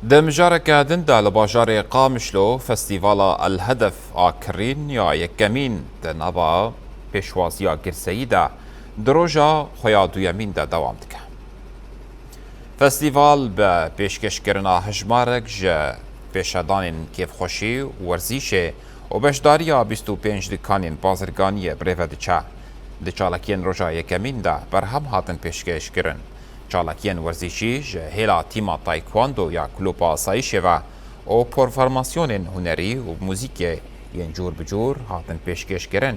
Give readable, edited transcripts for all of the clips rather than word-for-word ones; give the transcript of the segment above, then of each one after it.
دمجارك دندا لباجار قامشلو فستيفال الهدف آكرين يا يكمين دنابا پیشوازیا گرسیده دروژا خویا دویمین دا دوام دکه. فستیوال به پیشکشکرنا هجمارک جه پیشدانین کیف خوشی ورزیشه و بشداریا 25 دکانین بازرگانی بریوه دچه. د چالاکین روژا یکمین دا برهم هاتن پیشکشکرن. چالاکین ورزیشی جه هیلا تیما تایکواندو یا کلوپا آسایشه و پرفارماسیونین هنری و موزیک ین جور بجور هاتن پیشکشکرن.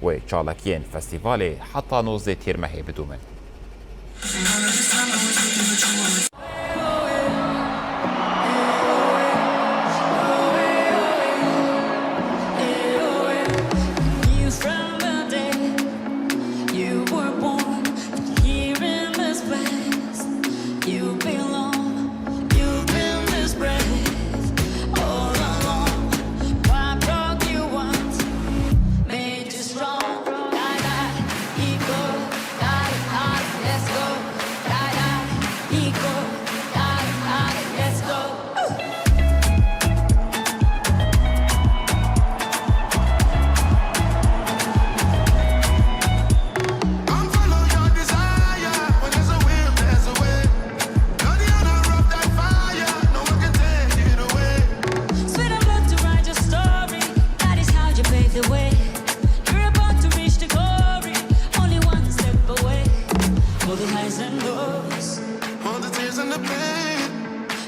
و چالاکین فستیوالی حتی 19 تیر مهی بدومن.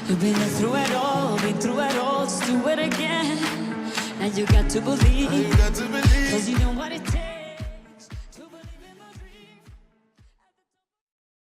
You've been through it all, just do it again. Now you got to believe, 'cause you know what it takes.